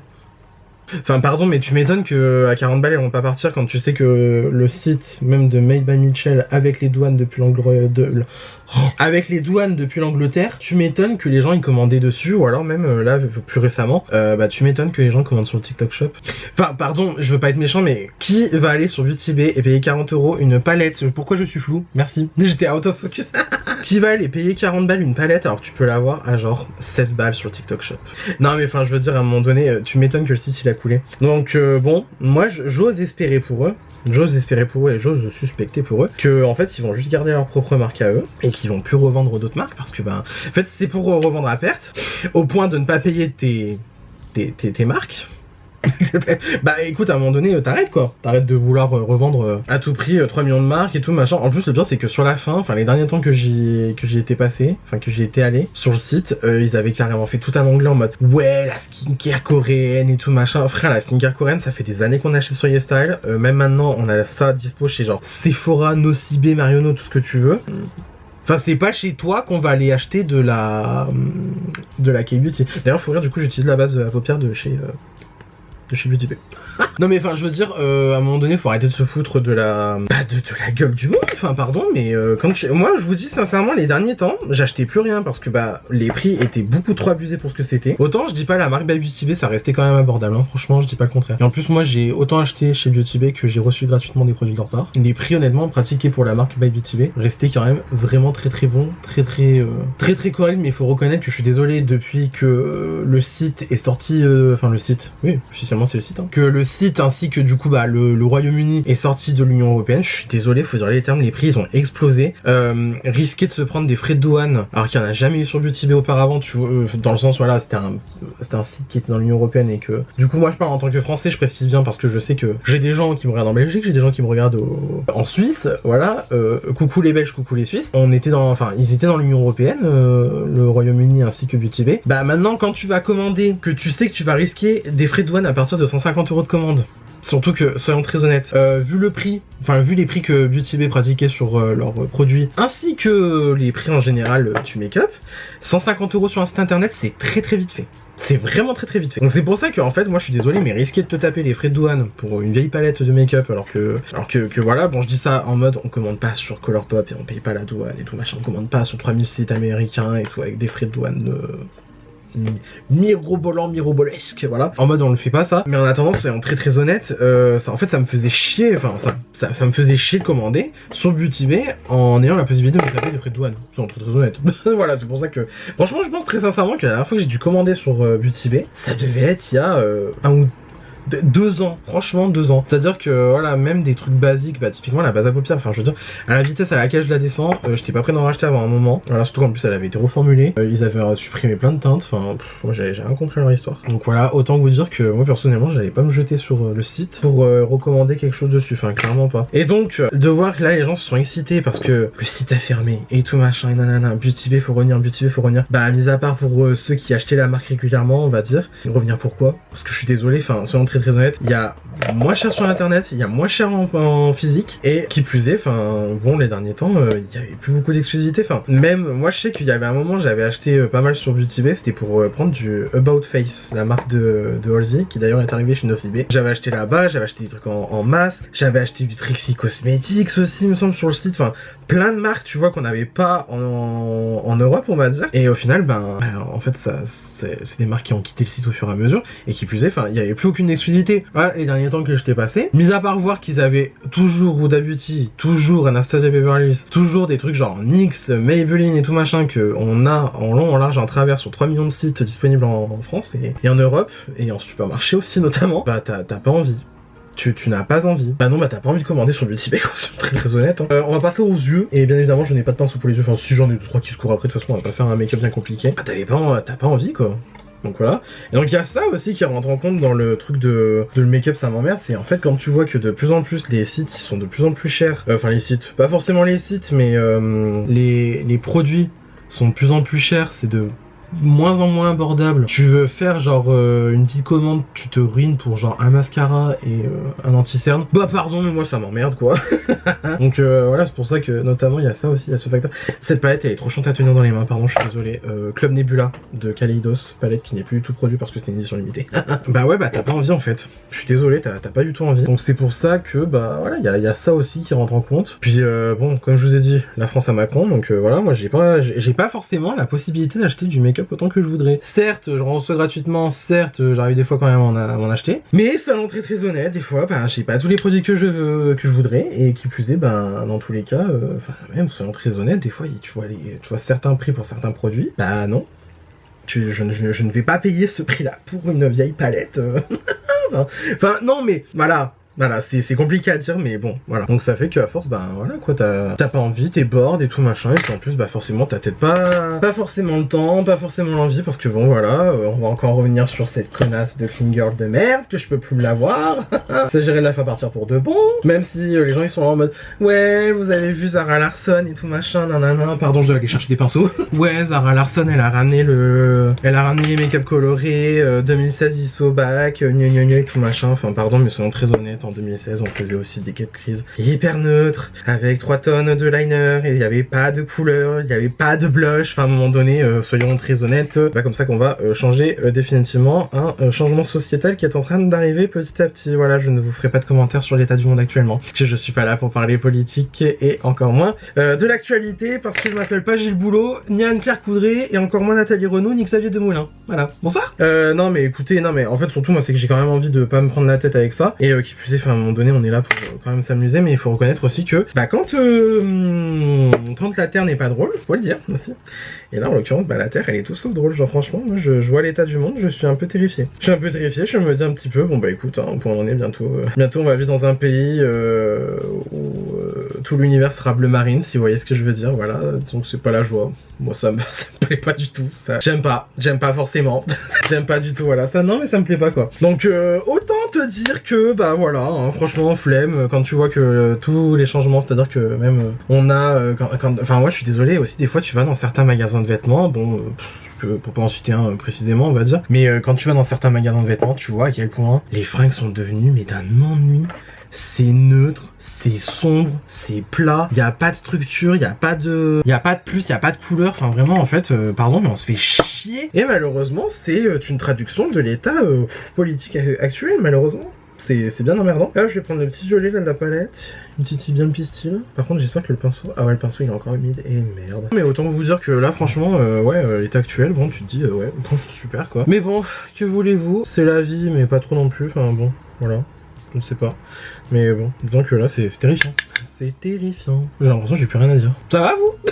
Enfin pardon mais tu m'étonnes que à 40 balles elles vont pas partir quand tu sais que le site même de Made by Mitchell avec les douanes depuis l'Angleterre, tu m'étonnes que les gens ils commandaient dessus, ou alors même là plus récemment, bah tu m'étonnes que les gens commandent sur le TikTok Shop. Enfin pardon, je veux pas être méchant mais qui va aller sur Beauty Bay et payer 40 € une palette? Pourquoi je suis flou? Merci. J'étais out of focus. Qui va aller payer 40 balles une palette alors que tu peux l'avoir à genre 16 balles sur le TikTok Shop? Non mais enfin je veux dire à un moment donné, tu m'étonnes que le site il a coulé. Donc bon, moi j'ose espérer pour eux. J'ose espérer pour eux et j'ose suspecter pour eux que en fait ils vont juste garder leur propre marque à eux et qu'ils vont plus revendre d'autres marques parce que ben en fait c'est pour revendre à perte au point de ne pas payer tes marques. Bah écoute à un moment donné t'arrêtes quoi, t'arrêtes de vouloir revendre à tout prix 3 millions de marques et tout machin. En plus le pire c'est que sur la fin, enfin les derniers temps que j'y étais passé, enfin que j'y étais allé sur le site, ils avaient carrément fait tout un onglet en mode ouais la skincare coréenne et tout machin. Frère la skincare coréenne ça fait des années qu'on achète sur YesStyle, même maintenant on a ça dispo chez genre Sephora, Nocibé, Marionneau, tout ce que tu veux. Enfin c'est pas chez toi qu'on va aller acheter de la K-Beauty. D'ailleurs faut rire du coup j'utilise la base à paupières de chez Beauty Bay. Non mais enfin je veux dire à un moment donné faut arrêter de se foutre de la de la gueule du monde, enfin pardon mais moi je vous dis sincèrement les derniers temps j'achetais plus rien parce que bah les prix étaient beaucoup trop abusés pour ce que c'était. Autant je dis pas la marque by Beauty Bay ça restait quand même abordable hein. Franchement je dis pas le contraire. Et en plus moi j'ai autant acheté chez Beauty Bay que j'ai reçu gratuitement des produits de leur part. Les prix honnêtement pratiqués pour la marque by Beauty Bay restaient quand même vraiment très bon, très correct, mais il faut reconnaître que je suis désolé depuis que le site est sorti, enfin le site, oui officiellement c'est le site, hein, que le site ainsi que du coup bah le Royaume-Uni est sorti de l'Union Européenne, je suis désolé, faut dire les termes, les prix ils ont explosé, risquer de se prendre des frais de douane alors qu'il n'y en a jamais eu sur Beauty Bay auparavant, tu vois, dans le sens voilà c'était un site qui était dans l'Union Européenne et que du coup moi je parle en tant que français, je précise bien parce que je sais que j'ai des gens qui me regardent en Belgique, j'ai des gens qui me regardent en Suisse, voilà, coucou les Belges, coucou les Suisses, on était dans, enfin ils étaient dans l'Union Européenne, le Royaume-Uni ainsi que Beauty Bay. Bah maintenant quand tu vas commander, que tu sais que tu vas risquer des frais de douane à partir de 150 € de commande. Surtout que, soyons très honnêtes, vu le prix, enfin vu les prix que Beauty Bay pratiquait sur leurs produits, ainsi que les prix en général du make-up, 150 € sur un site internet, c'est très vite fait. C'est vraiment très vite fait. Donc c'est pour ça que en fait moi je suis désolé mais risquer de te taper les frais de douane pour une vieille palette de make-up alors que voilà, bon je dis ça en mode on commande pas sur Colourpop et on paye pas la douane et tout machin, on commande pas sur 3000 sites américains et tout avec des frais de douane mirobolesque, voilà. En mode on le fait pas ça, mais en attendant soyons très honnête, ça en fait ça me faisait chier, enfin ça me faisait chier de commander sur Beauty Bay en ayant la possibilité de me taper des frais de douane. Soyons très honnête. Voilà, c'est pour ça que franchement je pense très sincèrement que la dernière fois que j'ai dû commander sur Beauty Bay, ça devait être il y a 1 ou 2 ans, franchement 2 ans. C'est-à-dire que voilà, même des trucs basiques, bah typiquement la base à paupières, enfin je veux dire, à la vitesse à laquelle je la descends, j'étais pas prêt d'en racheter avant un moment. Voilà, surtout qu'en plus elle avait été reformulée, ils avaient supprimé plein de teintes, enfin moi j'ai rien compris à leur histoire. Donc voilà, autant vous dire que moi personnellement j'allais pas me jeter sur le site pour recommander quelque chose dessus, enfin clairement pas. Et donc de voir que là les gens se sont excités parce que le site a fermé et tout machin et nanana, Beauty Bay faut revenir, Beauty Bay faut revenir. Bah mis à part pour ceux qui achetaient la marque régulièrement on va dire, revenir pourquoi? Parce que je suis désolé, enfin soyons très honnête, il y a moins cher sur internet, il y a moins cher en physique et qui plus est, enfin bon les derniers temps il y avait plus beaucoup d'exclusivité, enfin même moi je sais qu'il y avait un moment j'avais acheté pas mal sur Beauty Bay, c'était pour prendre du About Face, la marque de Halsey qui d'ailleurs est arrivée chez Nocibé. J'avais acheté là-bas, j'avais acheté des trucs en masse, j'avais acheté du Trixie Cosmetics aussi il me semble sur le site, enfin plein de marques tu vois qu'on n'avait pas en Europe on va dire, et au final en fait ça c'est des marques qui ont quitté le site au fur et à mesure et qui plus est, enfin il y avait plus aucune exclusivité. Ouais, les derniers temps que je t'ai passé, mis à part voir qu'ils avaient toujours Huda Beauty, toujours Anastasia Beverly Hills, toujours des trucs genre NYX, Maybelline et tout machin que on a en long, en large, en travers sur 3 millions de sites disponibles en France et en Europe et en supermarché aussi notamment, bah t'as pas envie. Tu n'as pas envie. Bah non, bah t'as pas envie de commander sur Beauty Bay, c'est très honnête. Hein. On va passer aux yeux, et bien évidemment je n'ai pas de pinceau pour les yeux, enfin si j'en ai 2-3 qui se courent après, de toute façon on va pas faire un make-up bien compliqué. Bah t'as pas envie quoi. Donc voilà. Et donc il y a ça aussi qui rentre en compte dans le truc de le make-up, ça m'emmerde. C'est en fait quand tu vois que de plus en plus les sites ils sont de plus en plus chers. Enfin les sites, pas forcément les sites, mais les produits sont de plus en plus chers. C'est de moins en moins abordable. Tu veux faire genre une petite commande, tu te ruines pour genre un mascara et un anti-cerne. Bah pardon, mais moi ça m'emmerde quoi. Donc voilà, c'est pour ça que notamment il y a ça aussi, il y a ce facteur. Cette palette elle est trop chiante à tenir dans les mains, pardon, je suis désolé. Club Nebula de Kaleidos, palette qui n'est plus du tout produite parce que c'est une édition limitée. Bah ouais, bah t'as pas envie en fait. Je suis désolé, t'as pas du tout envie. Donc c'est pour ça que bah voilà, il y a ça aussi qui rentre en compte. Puis bon, comme je vous ai dit, la France à Macron, donc voilà, moi j'ai pas forcément la possibilité d'acheter du make-up autant que je voudrais. Certes, je reçois gratuitement, certes, j'arrive des fois quand même à m'en acheter. Mais selon très honnête, des fois, bah, j'ai pas tous les produits que je voudrais, et qui plus est, ben, dans tous les cas, enfin, même soyons très honnête, des fois, tu vois certains prix pour certains produits, bah non. Je ne vais pas payer ce prix-là pour une vieille palette. Enfin, non, mais voilà. Voilà, c'est compliqué à dire, mais bon, voilà. Donc ça fait qu'à force, bah voilà quoi, t'as pas envie, t'es bored et tout machin, et puis en plus, bah forcément, t'as peut-être pas forcément le temps, pas forcément l'envie, parce que bon voilà, on va encore revenir sur cette connasse de Fingirl de merde, que je peux plus me la voir. Ça j'irait de la faire partir pour de bon, même si les gens ils sont là en mode, ouais, vous avez vu Zara Larsson et tout machin, nanana, pardon, je dois aller chercher des pinceaux. Ouais, Zara Larsson, elle a ramené les make-up colorés, 2016 ISO bac, et tout machin, enfin pardon, mais soyons très honnêtes. En 2016, on faisait aussi des cut crease hyper neutres, avec 3 tonnes de liner, et il n'y avait pas de couleur, il n'y avait pas de blush. Enfin, à un moment donné, soyons très honnêtes, c'est comme ça qu'on va changer définitivement un changement sociétal qui est en train d'arriver petit à petit. Voilà, je ne vous ferai pas de commentaires sur l'état du monde actuellement, parce que je suis pas là pour parler politique, et encore moins de l'actualité, parce que je m'appelle pas Gilles Boulot, ni Anne-Claire Coudray, et encore moins Nathalie Renaud, ni Xavier Demoulin. Voilà, bonsoir. Non mais écoutez, non mais en fait surtout moi c'est que j'ai quand même envie de pas me prendre la tête avec ça, et qui plus est, enfin, à un moment donné on est là pour quand même s'amuser, mais il faut reconnaître aussi que bah quand la Terre n'est pas drôle, faut le dire aussi. Et là en l'occurrence bah la Terre elle est tout sauf drôle, genre franchement moi je vois l'état du monde, je suis un peu terrifié. Je me dis un petit peu, bon bah écoute, hein, on en est bientôt on va vivre dans un pays où tout l'univers sera bleu marine, si vous voyez ce que je veux dire, voilà, donc c'est pas la joie. Moi ça me plaît pas du tout, ça. J'aime pas forcément. J'aime pas du tout, voilà, ça non mais ça me plaît pas quoi. Donc autant te dire que bah voilà, hein, franchement flemme quand tu vois que tous les changements, c'est-à-dire que même on a enfin moi je suis désolé aussi, des fois tu vas dans certains magasins de vêtements, bon pour pas en citer un précisément on va dire, mais quand tu vas dans certains magasins de vêtements, tu vois à quel point les fringues sont devenues mais d'un ennui. C'est neutre, c'est sombre, c'est plat, il n'y a pas de structure, il n'y a pas de plus, il n'y a pas de couleur, enfin vraiment en fait, pardon mais on se fait chier. Et malheureusement c'est une traduction de l'état politique actuel, malheureusement. C'est bien emmerdant. Là je vais prendre le petit violet là de la palette, une petite bien pistil. Par contre j'espère que le pinceau, ah ouais le pinceau il est encore humide, et merde. Mais autant vous dire que là franchement, ouais l'état actuel, bon tu te dis ouais, bon, super quoi. Mais bon, que voulez-vous, c'est la vie mais pas trop non plus, enfin bon, voilà. Je ne sais pas. Mais bon, disons que là c'est terrifiant. C'est terrifiant. J'ai l'impression que j'ai plus rien à dire. Ça va vous?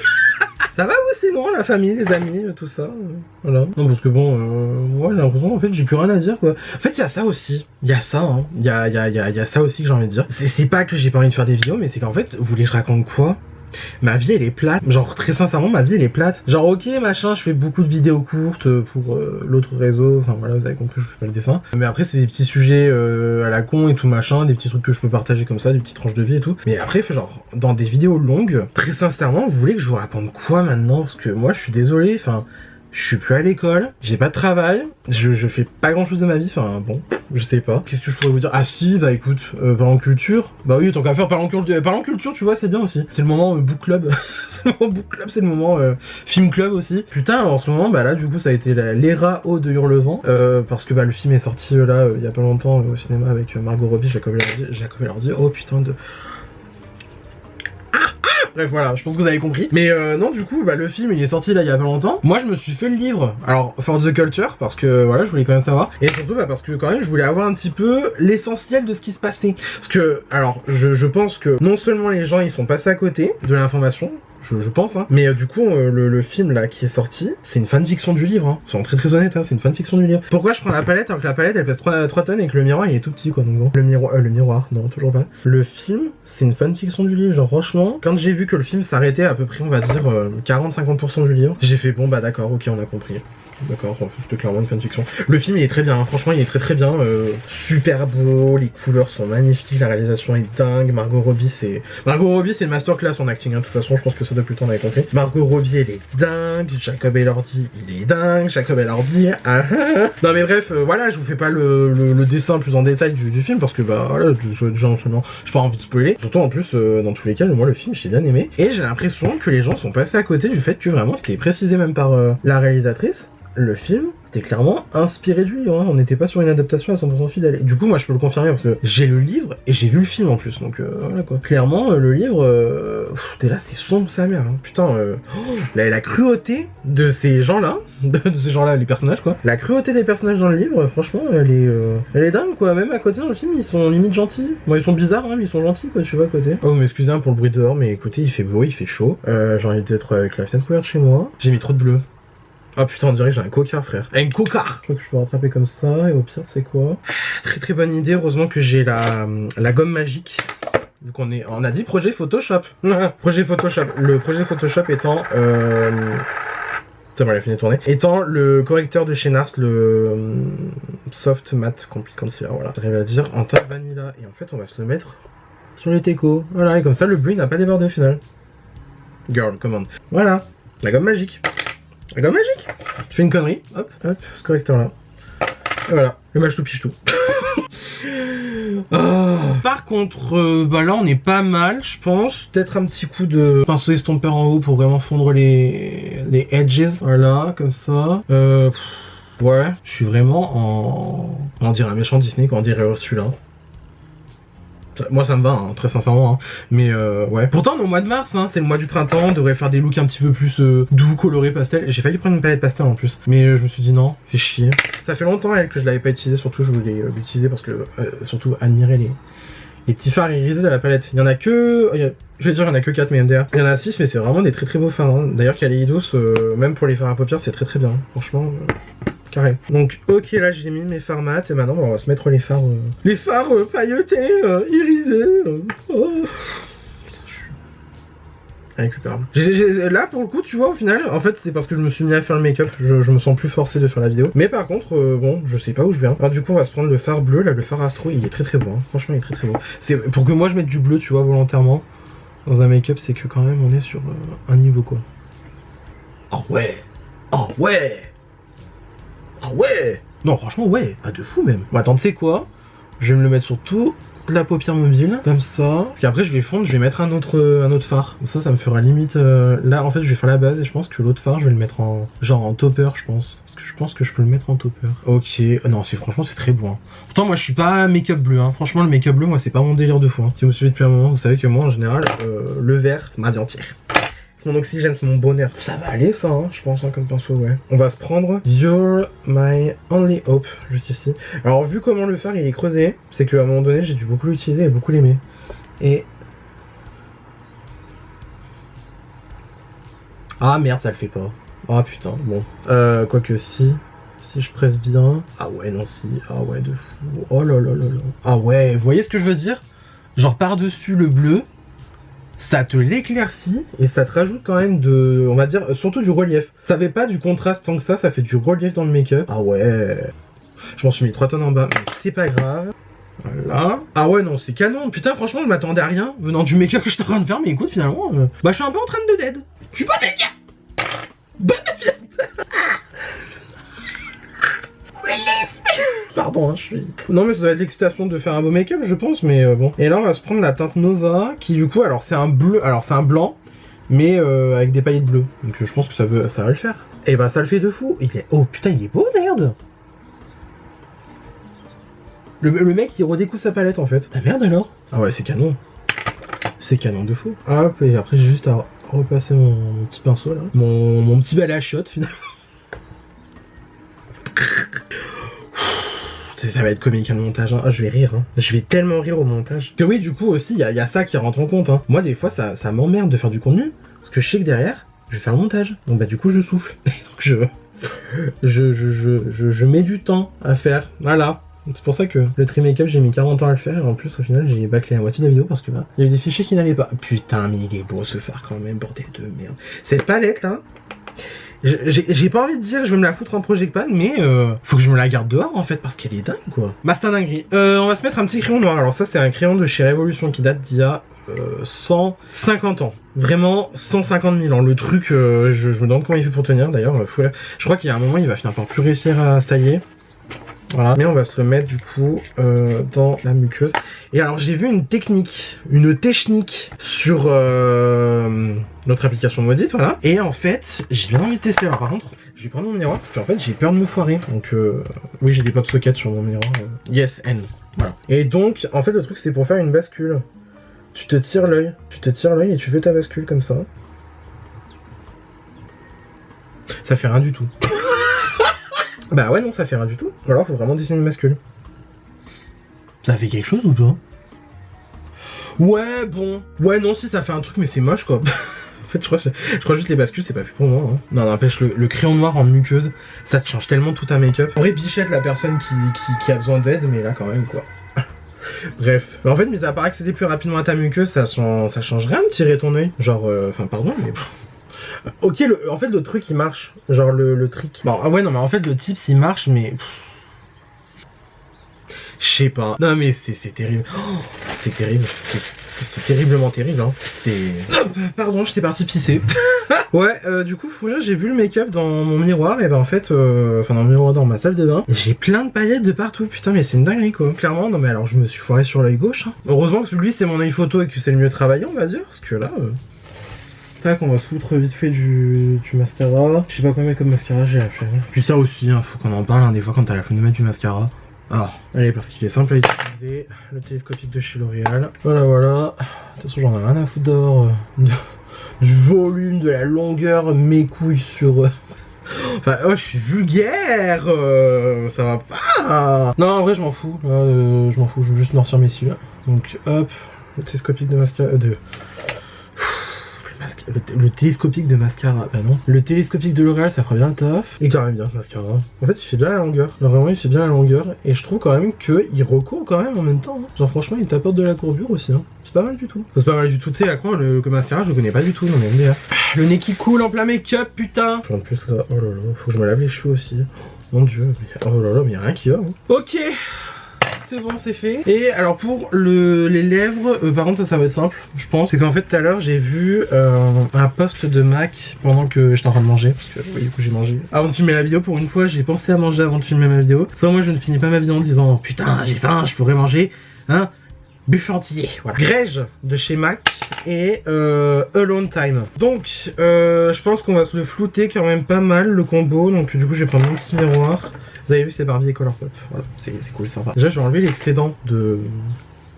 Ça va vous sinon, la famille, les amis, tout ça, voilà. Non parce que bon, moi j'ai l'impression en fait j'ai plus rien à dire quoi. En fait il y a ça aussi, il y a ça, hein. Il y a ça aussi que j'ai envie de dire. C'est pas que j'ai pas envie de faire des vidéos, mais c'est qu'en fait, vous voulez que je raconte quoi? Ma vie elle est plate, genre très sincèrement ma vie elle est plate. Genre ok machin, je fais beaucoup de vidéos courtes pour l'autre réseau, enfin voilà vous avez compris, je fais pas le dessin. Mais après c'est des petits sujets à la con et tout machin, des petits trucs que je peux partager comme ça, des petites tranches de vie et tout. Mais après genre dans des vidéos longues, très sincèrement vous voulez que je vous raconte quoi maintenant? Parce que moi je suis désolé, enfin... Je suis plus à l'école, j'ai pas de travail, je fais pas grand chose de ma vie, enfin bon, je sais pas. Qu'est-ce que je pourrais vous dire? Ah si, bah écoute, parlons culture. Bah oui, tant qu'à faire parlons culture, tu vois, c'est bien aussi. C'est le moment book club, c'est le moment book club, c'est le moment film club aussi. Putain, en ce moment, bah là du coup ça a été l'era haut de Hurlevent, parce que bah le film est sorti là il y a pas longtemps au cinéma avec Margot Robbie, Jacob Elordi, oh putain de... Bref voilà, je pense que vous avez compris. Mais non du coup bah le film il est sorti là il y a pas longtemps. Moi je me suis fait le livre. Alors for the culture parce que voilà je voulais quand même savoir. Et surtout bah parce que quand même je voulais avoir un petit peu l'essentiel de ce qui se passait. Parce que alors je pense que non seulement les gens ils sont passés à côté de l'information. Je pense, hein. Mais du coup, le film là qui est sorti, c'est une fanfiction du livre, hein. Soyons très honnête, hein, c'est une fanfiction du livre. Pourquoi je prends la palette alors que la palette elle pèse 3 tonnes et que le miroir il est tout petit quoi, donc bon. Le miroir, non, toujours pas. Le film, c'est une fanfiction du livre, genre franchement, quand j'ai vu que le film s'arrêtait à peu près, on va dire, 40-50% du livre, j'ai fait bon bah d'accord, ok, on a compris. D'accord, c'était clairement une fanfiction. Le film il est très bien, hein. Franchement il est très bien, super beau, les couleurs sont magnifiques, la réalisation est dingue, Margot Robbie c'est le masterclass en acting, hein. De toute façon je pense que ça depuis le temps on avait compris. Margot Robbie elle est dingue, Jacob Elordi il est dingue, Jacob Elordi Non mais bref, voilà, je vous fais pas le dessin plus en détail du film parce que bah voilà, déjà absolument, j'ai pas envie de spoiler. Surtout en plus, dans tous les cas, moi le film j'ai bien aimé, et j'ai l'impression que les gens sont passés à côté du fait que vraiment c'était précisé même par la réalisatrice. Le film, c'était clairement inspiré du livre, hein. On n'était pas sur une adaptation à 100% fidèle. Et du coup, moi je peux le confirmer parce que j'ai le livre et j'ai vu le film en plus, donc voilà quoi. Clairement, le livre, là c'est sombre sa mère, hein. Putain, la cruauté de ces gens-là, de ces gens-là, les personnages quoi. La cruauté des personnages dans le livre, franchement, elle est dingue quoi. Même à côté dans le film, ils sont limite gentils. Bon, ils sont bizarres, hein, mais ils sont gentils quoi, tu vois à côté. Oh, mais excusez pour le bruit dehors, mais écoutez, il fait beau, il fait chaud. J'ai envie d'être avec la fenêtre ouverte chez moi. J'ai mis trop de bleu. Oh putain, on dirait que j'ai un cocard, frère. Un cocard! Je crois que je peux rattraper comme ça, et au pire, c'est quoi? Très vraiment idée, heureusement que j'ai la gomme magique. Vu qu'on est... On a dit projet Photoshop. Projet Photoshop. Le projet Photoshop étant... C'est bon, il a fini de tourner. Étant le correcteur de chez Nars, le Soft Matte Complete Concealer, voilà. J'arrive à le dire, en teinte vanilla. Et en fait, on va se le mettre sur les técos. Voilà, et comme ça, le bleu n'a pas débordé au final. Girl, commande. Voilà, la gomme magique. La gomme magique. Je fais une connerie, hop, ce correcteur là. Et voilà, le match tout piche tout. Oh. Par contre, bah là on est pas mal, je pense. Peut-être un petit coup de pinceau estompeur en haut pour vraiment fondre les edges. Voilà, comme ça. Ouais, je suis vraiment en... On dirait un méchant Disney quand on dirait celui-là. Moi ça me va, hein, très sincèrement, hein. Mais ouais. Pourtant on est au mois de mars, hein, c'est le mois du printemps, on devrait faire des looks un petit peu plus doux, colorés, pastel. J'ai failli prendre une palette pastel en plus, mais je me suis dit non, fait chier. Ça fait longtemps elle que je l'avais pas utilisé, surtout je voulais l'utiliser parce que surtout admirer les petits fards irisés de la palette. Il y en a que... Je vais dire il y en a que 4 mais MDR. Il y en a 6 mais c'est vraiment des très beaux fards, hein. D'ailleurs Kaleidos, même pour les fards à paupières c'est très bien, franchement... Carré. Donc ok, là j'ai mis mes fards mat et maintenant on va se mettre les fards pailletés, irisés. Oh. Récupérable. Là pour le coup tu vois au final, en fait c'est parce que je me suis mis à faire le make-up, je me sens plus forcé de faire la vidéo. Mais par contre bon je sais pas où je vais. Alors du coup on va se prendre le fard bleu, là le fard astro il est très beau, hein. Franchement il est très beau. C'est pour que moi je mette du bleu tu vois volontairement dans un make-up, c'est que quand même on est sur un niveau quoi. Oh ouais. Oh ouais. Ah ouais! Non franchement ouais, pas de fou même. Bon attends, tu sais quoi? Je vais me le mettre sur toute la paupière mobile, comme ça. Puis après je vais fondre, je vais mettre un autre phare. Ça me fera limite... Là en fait je vais faire la base et je pense que l'autre phare je vais le mettre en... genre en topper je pense. Parce que je pense que je peux le mettre en topper. Ok, non franchement c'est très beau, hein. Pourtant moi je suis pas make-up bleu, hein. Franchement le make-up bleu moi c'est pas mon délire de fou, hein. Si vous me suivez depuis un moment vous savez que moi en général le vert c'est ma vie entière. Mon oxygène, c'est mon bonheur. Ça va aller ça, hein, je pense, hein, comme pinceau, ouais. On va se prendre You're My Only Hope, juste ici. Alors, vu comment le fard il est creusé, c'est qu'à un moment donné, j'ai dû beaucoup l'utiliser et beaucoup l'aimer. Et... Ah merde, ça le fait pas. Ah putain, bon. Quoique si je presse bien... Ah ouais, non, si. Ah ouais, de fou. Oh là là là là. Ah ouais, vous voyez ce que je veux dire? Genre par-dessus le bleu, ça te l'éclaircit et ça te rajoute quand même de, on va dire, surtout du relief. Ça fait pas du contraste tant que ça fait du relief dans le make-up. Ah ouais. Je m'en suis mis 3 tonnes en bas, mais c'est pas grave. Voilà. Ah ouais, non, c'est canon. Putain, franchement, je m'attendais à rien venant du make-up que je suis en train de faire, mais écoute, finalement, bah je suis un peu en train de dead. Je suis pas dead. Bonne vie. Pardon, hein, je suis... Non mais ça doit être l'excitation de faire un beau make-up je pense, mais bon. Et là on va se prendre la teinte Nova, qui du coup, alors c'est un bleu, alors c'est un blanc, mais avec des paillettes bleues. Donc je pense que ça va le faire. Et bah ça le fait de fou. Il est... Oh putain il est beau, merde. Le mec il redécoupe sa palette en fait. Ah merde alors. Ah ouais c'est canon. C'est canon de fou. Hop, et après j'ai juste à repasser mon petit pinceau là. Mon petit balai à chiottes finalement. Ça va être comique le montage, hein. Ah, je vais rire, hein. Je vais tellement rire au montage. Que oui, du coup aussi, il y a ça qui rentre en compte, hein. Moi, des fois, ça m'emmerde de faire du contenu, parce que je sais que derrière, je vais faire le montage. Donc bah du coup, je souffle. Donc je mets du temps à faire. Voilà. C'est pour ça que le trim make-up, j'ai mis 40 ans à le faire, et en plus, au final, j'ai bâclé la moitié de la vidéo, parce que bah, il y a eu des fichiers qui n'allaient pas. Putain, mais il est beau ce phare quand même, bordel de merde. Cette palette là, J'ai pas envie de dire que je vais me la foutre en Project Pan, mais faut que je me la garde dehors en fait parce qu'elle est dingue quoi. Basta dinguerie. On va se mettre un petit crayon noir. Alors ça c'est un crayon de chez Révolution qui date d'il y a 150 ans. Vraiment 150 000 ans. Le truc, je me demande comment il fait pour tenir d'ailleurs. Je crois qu'il y a un moment il va finir par plus réussir à se tailler. Voilà, mais on va se le mettre du coup dans la muqueuse. Et alors j'ai vu une technique sur notre application maudite, voilà. Et en fait, j'ai bien envie de tester. Alors par contre, je vais prendre mon miroir parce qu'en fait j'ai peur de me foirer. Donc oui, j'ai des pop sockets sur mon miroir. Yes, N. Voilà. Et donc, en fait, le truc c'est pour faire une bascule. Tu te tires l'œil. Et tu fais ta bascule comme ça. Ça fait rien du tout. Bah ouais non ça fait rien du tout. Alors faut vraiment dessiner une bascule. Ça fait quelque chose ou pas? Ouais bon. Ouais non si ça fait un truc mais c'est moche quoi. En fait je crois juste les bascules c'est pas fait pour moi hein. Non n'empêche le crayon noir en muqueuse ça te change tellement tout ta make-up. En vrai Bichette la personne qui a besoin d'aide mais là quand même quoi. Bref. Mais en fait mais à part accéder plus rapidement à ta muqueuse ça change rien de tirer ton œil. Genre enfin pardon mais... Ok, en fait le truc il marche, genre le trick. Bon, ah ouais non mais en fait le tips il marche mais... Je sais pas. Non mais c'est terrible. Oh, c'est terrible. C'est terriblement terrible hein. C'est... Pardon, j'étais parti pisser. Ouais, du coup, j'ai vu le make-up dans mon miroir et ben en fait, enfin dans le miroir dans ma salle de bain, j'ai plein de paillettes de partout. Putain mais c'est une dinguerie quoi. Clairement, non mais alors je me suis foiré sur l'œil gauche. Hein. Heureusement que lui c'est mon œil photo et que c'est le mieux travaillé on va dire, parce que là... Tac, on va se foutre vite fait du mascara. Je sais pas quoi mettre comme mascara, j'ai la flemme. Puis ça aussi, hein, faut qu'on en parle hein, des fois quand t'as la flemme de mettre du mascara. Alors, allez, parce qu'il est simple à utiliser. Le télescopique de chez L'Oréal. Voilà, voilà. De toute façon, j'en ai rien à foutre d'avoir du volume, de la longueur, mes couilles sur... Enfin, oh, je suis vulgaire. Ça va pas. Non, en vrai, je m'en fous. Je m'en fous, je veux juste noircir mes cils. Donc, hop, le télescopique de mascara... Le télescopique de mascara, bah non. Le télescopique de L'Oréal, ça fera bien le taf. Et quand même bien ce mascara. En fait, il fait bien la longueur. Genre, vraiment, il fait bien la longueur. Et je trouve quand même qu'il recourt quand même en même temps. Hein. Genre, franchement, il t'apporte de la courbure aussi. Hein. C'est pas mal du tout. C'est pas mal du tout. Tu sais, à quoi le mascara, je le connais pas du tout. Non, mais MDR. Le nez qui coule en plein make-up, putain. En plus, là, oh là là, faut que je me lave les cheveux aussi. Mon dieu. Oh là là, mais y'a rien qui va. Hein. Ok. C'est bon, c'est fait. Et alors pour les lèvres, par contre ça va être simple, je pense. C'est qu'en fait tout à l'heure j'ai vu un post de Mac pendant que j'étais en train de manger. Parce que oui, du coup j'ai mangé. Avant de filmer la vidéo, pour une fois j'ai pensé à manger avant de filmer ma vidéo. Sans moi je ne finis pas ma vidéo en disant putain j'ai faim, je pourrais manger un buffet entier. Voilà. Grège de chez Mac et Alone Time. Donc je pense qu'on va se le flouter quand même pas mal le combo. Donc du coup je vais prendre mon petit miroir. Vous avez vu c'est Barbie et Colourpop. Voilà, c'est cool, sympa. Déjà je vais enlever l'excédent de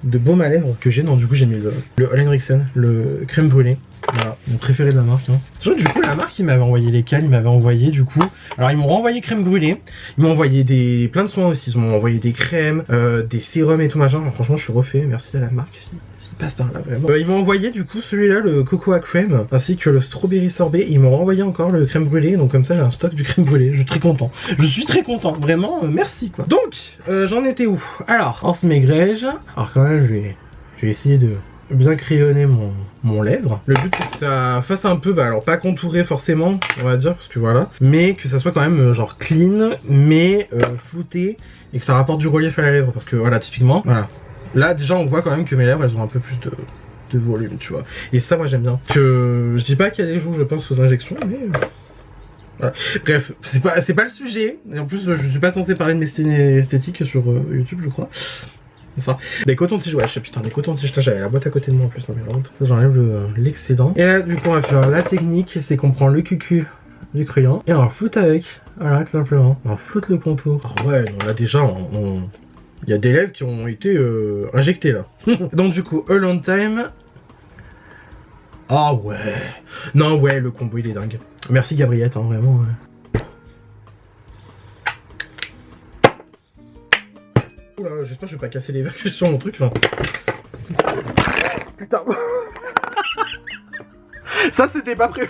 baume à lèvres que j'ai. Non du coup j'ai mis le Ole Henriksen, le crème brûlée. Voilà, mon préféré de la marque. Hein. Du coup la marque il m'avait envoyé lesquels, il m'avait envoyé du coup. Alors ils m'ont renvoyé crème brûlée, ils m'ont envoyé plein de soins aussi, ils m'ont envoyé des crèmes, des sérums et tout machin. Alors, franchement je suis refait, merci à la marque s'il passe par là vraiment. Ils m'ont envoyé du coup celui-là, le cocoa crème, ainsi que le strawberry sorbet. Ils m'ont renvoyé encore le crème brûlée, donc comme ça j'ai un stock du crème brûlée. Je suis très content. Je suis très content, vraiment merci quoi. Donc j'en étais où? Alors on se maigrège. Alors quand même je vais essayer de bien crayonner mon lèvre. Le but c'est que ça fasse un peu, bah alors pas contouré forcément on va dire parce que voilà, mais que ça soit quand même genre clean mais flouté et que ça rapporte du relief à la lèvre parce que voilà typiquement voilà. Là déjà on voit quand même que mes lèvres elles ont un peu plus de volume tu vois. Et ça moi j'aime bien. Que je dis pas qu'il y a des jours où je pense aux injections mais... Voilà. Bref, c'est pas le sujet. Et en plus je suis pas censé parler de mes esthétiques sur YouTube je crois. Ça. Des cotons-tiges, ouais, putain, des cotons-tiges, j'avais la boîte à côté de moi en plus, non mais vraiment. Ça, j'enlève l'excédent. Et là, du coup, on va faire la technique, c'est qu'on prend le cucu du crayon et on va flouter avec. Voilà, tout simplement. On va flouter le contour. Ah ouais, là déjà, il y a des lèvres qui ont été injectées là. Donc, du coup, Alone Time. Ah ouais. Non, ouais, le combo il est dingue. Merci Gabriette, hein, vraiment. Ouais. Oula, j'espère que je vais pas casser les verres que j'ai sur mon truc. Enfin... Putain. Ça c'était pas prévu.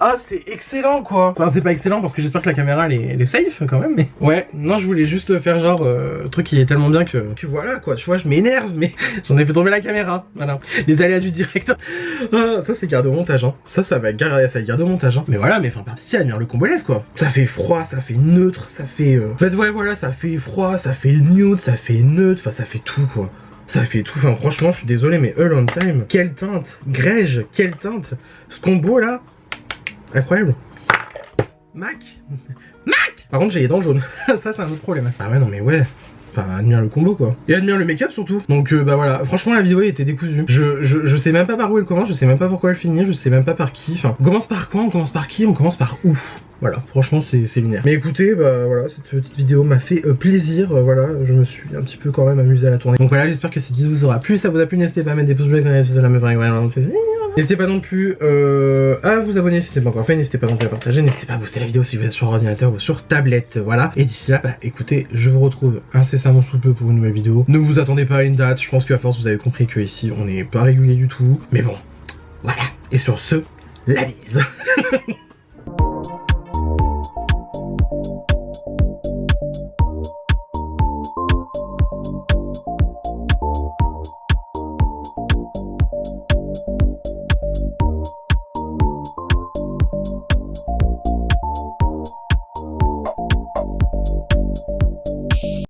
Ah, c'est excellent quoi. Enfin, c'est pas excellent parce que j'espère que la caméra elle est safe quand même, mais ouais, non, je voulais juste faire genre le truc il est tellement bien que voilà quoi, tu vois, je m'énerve, mais j'en ai fait tomber la caméra. Voilà, les aléas du direct. Ah, ça c'est garde au montage, hein. Ça va garde au montage, hein. Mais voilà, mais enfin, si admire le combo lève quoi. Ça fait froid, ça fait neutre, ça fait. En fait, ouais, voilà, ça fait froid, ça fait nude, ça fait neutre, enfin, ça fait tout quoi. Ça fait tout, enfin franchement je suis désolé mais All on Time, quelle teinte, Grège, quelle teinte, ce combo là, incroyable. Mac. Par contre j'ai les dents jaunes, ça c'est un autre problème. Ah ouais non mais ouais, enfin admire le combo quoi. Et admire le make-up surtout. Donc bah voilà, franchement la vidéo était décousue. Je sais même pas par où elle commence, je sais même pas pourquoi elle finit, je sais même pas par qui. Enfin, on commence par quoi, on commence par qui, on commence par où. Voilà, franchement c'est lunaire. Mais écoutez, bah voilà, cette petite vidéo m'a fait plaisir, voilà, je me suis un petit peu quand même amusé à la tourner. Donc voilà, j'espère que cette vidéo vous aura plu, si ça vous a plu, n'hésitez pas à mettre des pouces bleus quand vous avez fait de la me faire vraiment plaisir. N'hésitez pas non plus à vous abonner si ce n'est pas encore fait, n'hésitez pas non plus à partager, n'hésitez pas à booster la vidéo si vous êtes sur ordinateur ou sur tablette, voilà. Et d'ici là, bah écoutez, je vous retrouve incessamment sous peu pour une nouvelle vidéo. Ne vous attendez pas à une date, je pense qu'à force vous avez compris que ici on n'est pas régulier du tout. Mais bon, voilà. Et sur ce, la bise.